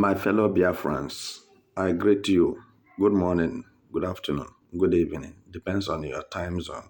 My fellow Biafrans, I greet you. Good morning, good afternoon, good evening. Depends on your time zone.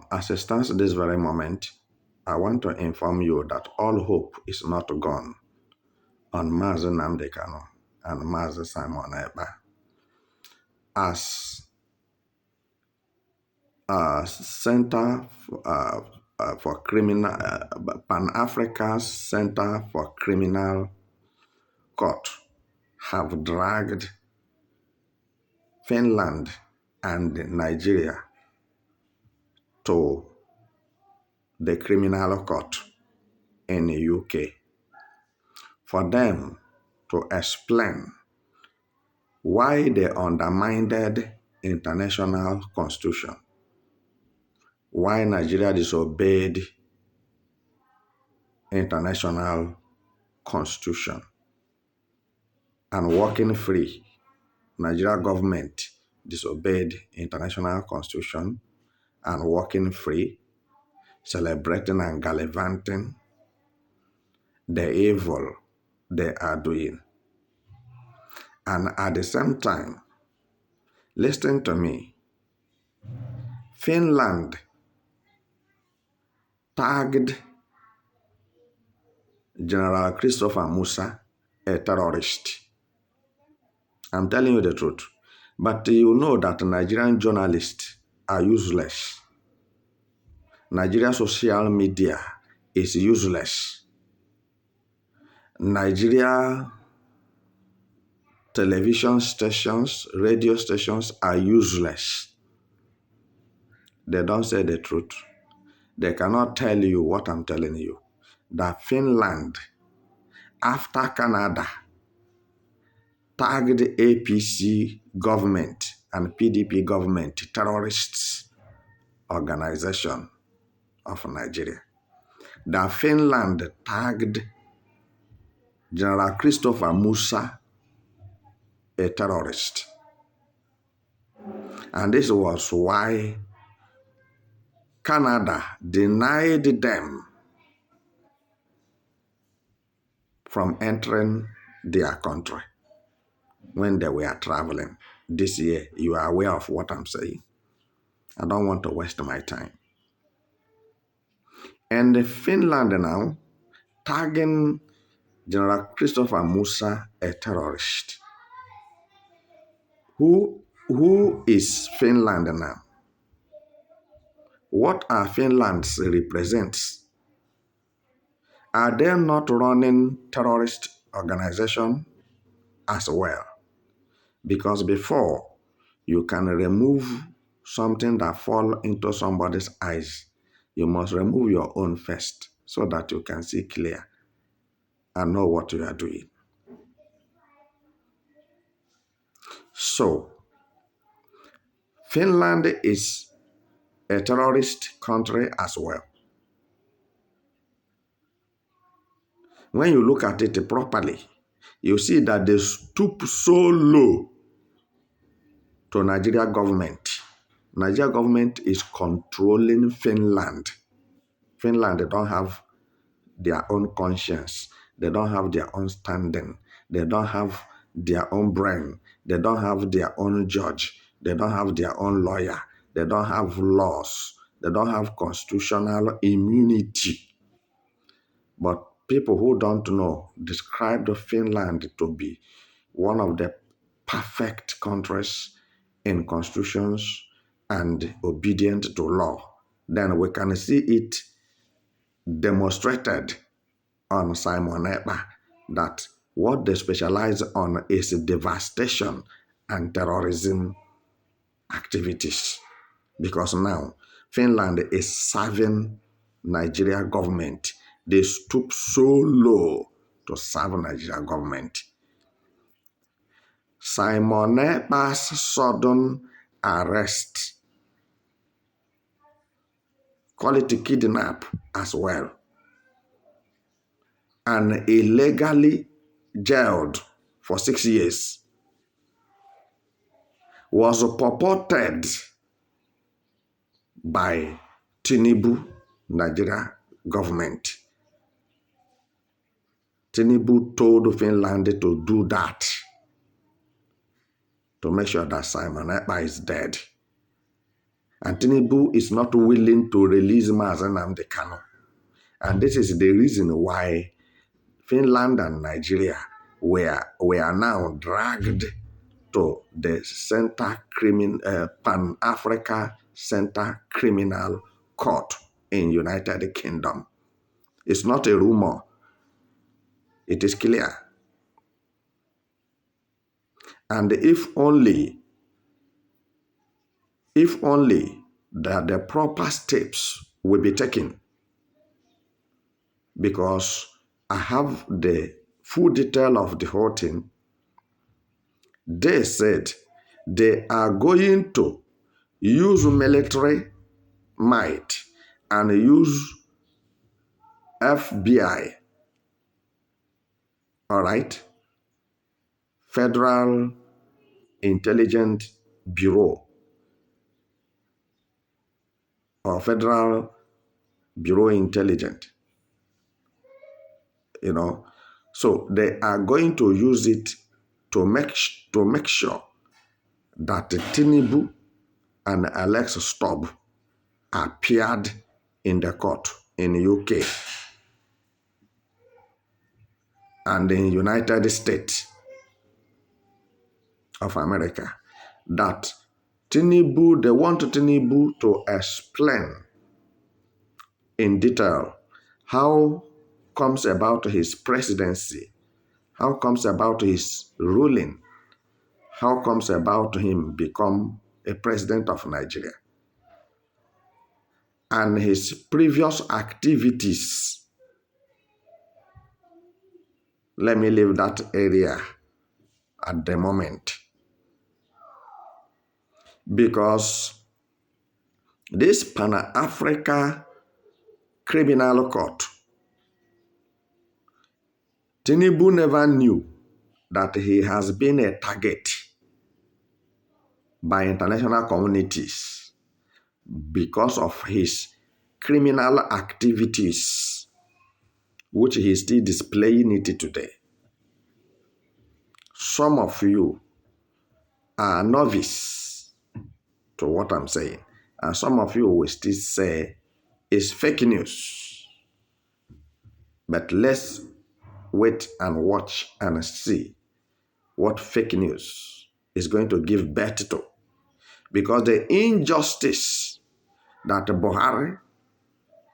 As it stands this very moment, I want to inform you that all hope is not gone on Mazi Nnamdi Kanu and Mazi Simon Ekpa. As Center for Criminal Pan-African Center for Criminal Court have dragged Finland and Nigeria to the criminal court in the UK for them to explain why they undermined international constitution, why Nigeria disobeyed international constitution and walking free. Nigeria government disobeyed international constitution and walking free, celebrating and gallivanting the evil they are doing. And at the same time, listen to me, Finland tagged General Christopher Musa a terrorist. I'm telling you the truth. But you know that Nigerian journalists are useless. Nigeria social media is useless. Nigeria television stations, radio stations are useless. They don't say the truth. They cannot tell you what I'm telling you. That Finland, after Canada, tagged APC government and PDP government terrorists organization of Nigeria. That Finland tagged General Christopher Musa a terrorist. And this was why Canada denied them from entering their country when they were traveling this year. You are aware of what I'm saying. I don't want to waste my time. And Finland now tagging General Christopher Musa a terrorist. Who is Finland now? What are Finland's represents? Are they not running terrorist organization as well? Because before you can remove something that fall into somebody's eyes, you must remove your own first so that you can see clear and know what you are doing. So, Finland is a terrorist country as well. When you look at it properly, you see that they stoop so low to Nigeria government. Nigeria government is controlling Finland. Finland, they don't have their own conscience. They don't have their own standing. They don't have their own brain. They don't have their own judge. They don't have their own lawyer. They don't have laws. They don't have constitutional immunity. But people who don't know describe Finland to be one of the perfect countries in constitutions and obedient to law. Then we can see it demonstrated on Simon Ekpa that what they specialize on is devastation and terrorism activities. Because now Finland is serving Nigeria government. They stoop so low to serve Nigeria government. Simon Ekpa's sudden arrest, call it a kidnap as well, and illegally jailed for 6 years, was purported by Tinubu, Nigeria government. Tinubu told Finland to do that, to make sure that Simon Ekpa is dead. And Tinubu is not willing to release Mazen Nnamdi Kanu. And this is the reason why Finland and Nigeria were now dragged to the Pan-Africa Center Criminal Court in United Kingdom. It's not a rumor. It is clear. And if only that the proper steps will be taken, because I have the full detail of the whole thing. They said they are going to use military might and use FBI, all right, Federal Intelligence Bureau, or Federal Bureau Intelligence, So they are going to use it to make sure that Tinubu and Alex Stubb appeared in the court in UK and in United States of America, that they want Tinubu to explain in detail how comes about his presidency, how comes about his ruling, how comes about him become a president of Nigeria, and his previous activities. Let me leave that area at the moment, because this Pan-Africa Criminal Court, Tinubu never knew that he has been a target by international communities because of his criminal activities, which he is still displaying it today. Some of you are novice to what I'm saying, and some of you will still say it's fake news. But let's wait and watch and see what fake news is going to give birth to. Because the injustice that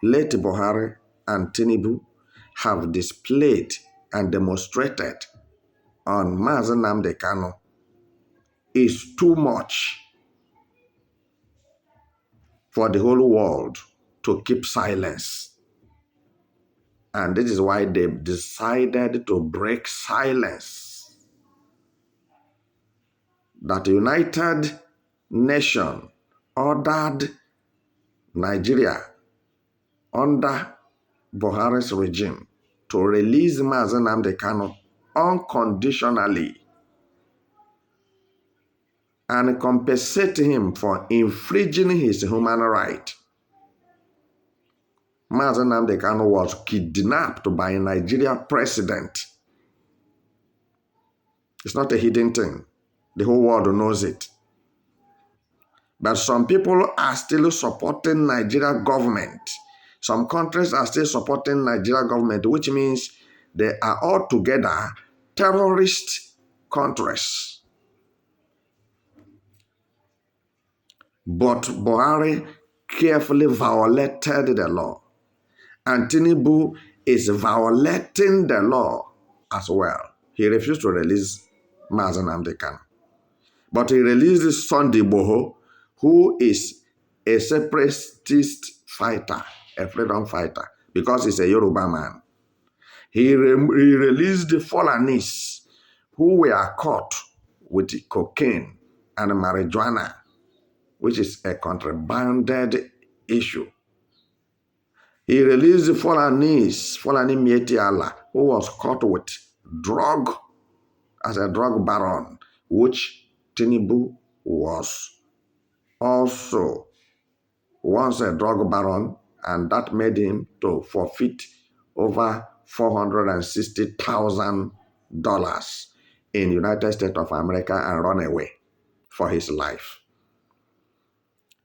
late Buhari and Tinubu have displayed and demonstrated on Mazen Nnamdi Kanu is too much for the whole world to keep silence. And this is why they decided to break silence. That the United Nations ordered Nigeria under Buhari's regime to release Mazen Nnamdi Kanu unconditionally and compensate him for infringing his human right. Mazen Nnamdi Kanu was kidnapped by a Nigerian president. It's not a hidden thing. The whole world knows it. But some people are still supporting Nigeria government. Some countries are still supporting Nigeria government, which means they are all together terrorist countries. But Buhari carefully violated the law. And Tinubu is violating the law as well. He refused to release Mazen Nnamdi Kanu. But he released Sunday Boho, who is a separatist fighter, a freedom fighter, because he's a Yoruba man. He released the Fulanis, who were caught with cocaine and marijuana, which is a contrabanded issue. He released the Fulani Mieti Allah, who was caught with drug as a drug baron, which Tinubu was also once a drug baron, and that made him to forfeit over $460,000 in United States of America and run away for his life.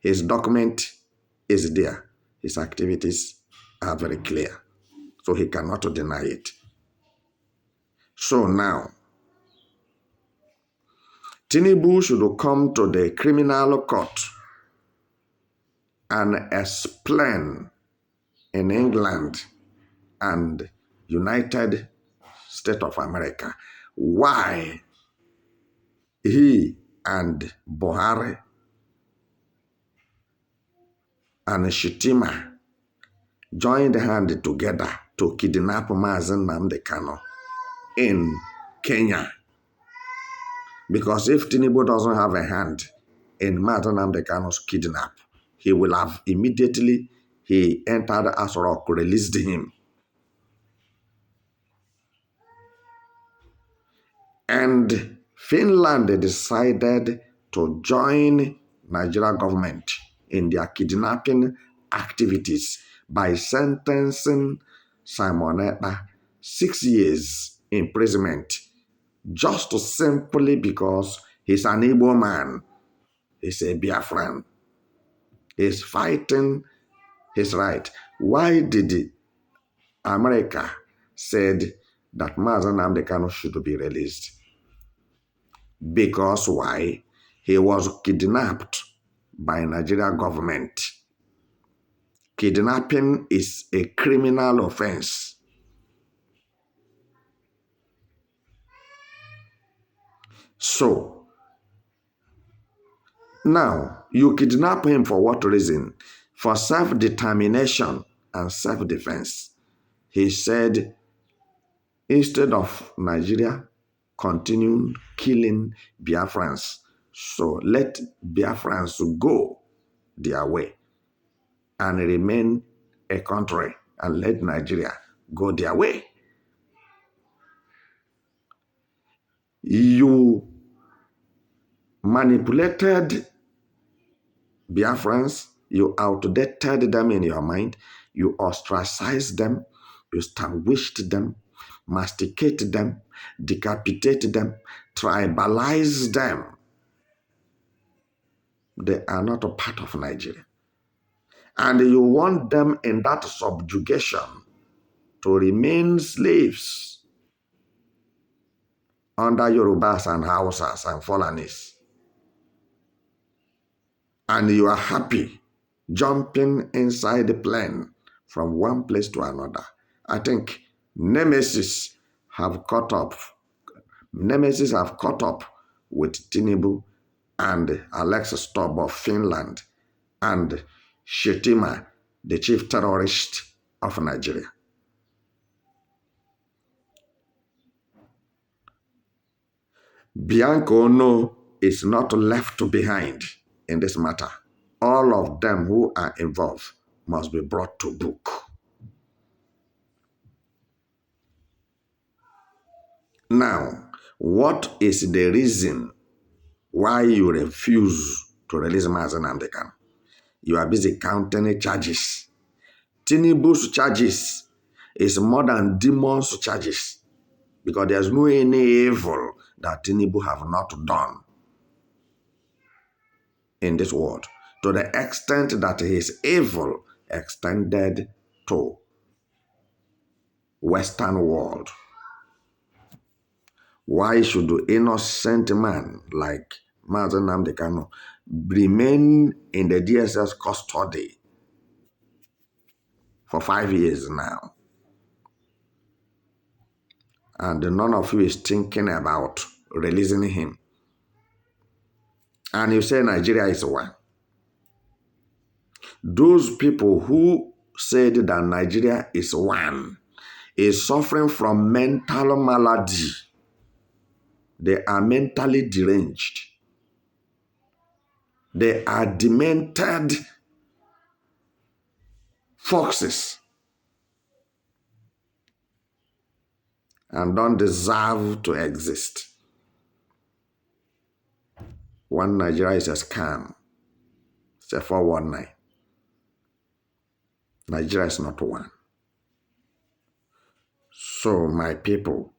His document is there. His activities are very clear. So he cannot deny it. So now, Tinubu should come to the criminal court and explain in England and United States of America why he and Buhari and Shitima joined hands together to kidnap Mazen Nnamdi Kanu in Kenya. Because if Tinubu doesn't have a hand in Mazen Nnamdi Kanu's kidnap, he will have immediately he entered Aso, released him. And Finland decided to join Nigeria government in their kidnapping activities by sentencing Simon Ekpa 6 years imprisonment just simply because he's an Igbo man. He's a Biafran. He's fighting his right. Why did America said that Mazen Nnamdi Kanu should be released? Because why? He was kidnapped by Nigeria government. Kidnapping is a criminal offense. So, now, you kidnap him for what reason? For self-determination and self-defense. He said, instead of Nigeria continuing killing Biafrans, so let Biafrans go their way and remain a country and let Nigeria go their way. You manipulated Biafrans, you outdated them in your mind, you ostracized them, you sandwiched them, masticate them, decapitate them, tribalize them. They are not a part of Nigeria. And you want them in that subjugation to remain slaves under Yorubas and Hausas and Fulanis. And you are happy jumping inside the plane from one place to another. I think Nemesis have caught up. Nemesis have caught up with Tinubu and Alexis Stubb of Finland and Shetima, the chief terrorist of Nigeria. Bianca Ono is not left behind in this matter. All of them who are involved must be brought to book. Now, what is the reason why you refuse to release Mazen Nnamdi Kanu? You are busy counting charges. Tinubu's charges is more than demons' charges because there's no any evil that Tinubu have not done in this world, to the extent that his evil extended to Western world. Why should an innocent man like Mazen Nnamdi Kanu remain in the DSS custody for 5 years now? And none of you is thinking about releasing him. And you say Nigeria is one. Those people who said that Nigeria is one is suffering from mental malady. They are mentally deranged. They are demented foxes and don't deserve to exist. One Nigeria is a scam. It's a 419. Nigeria is not one. So, my people,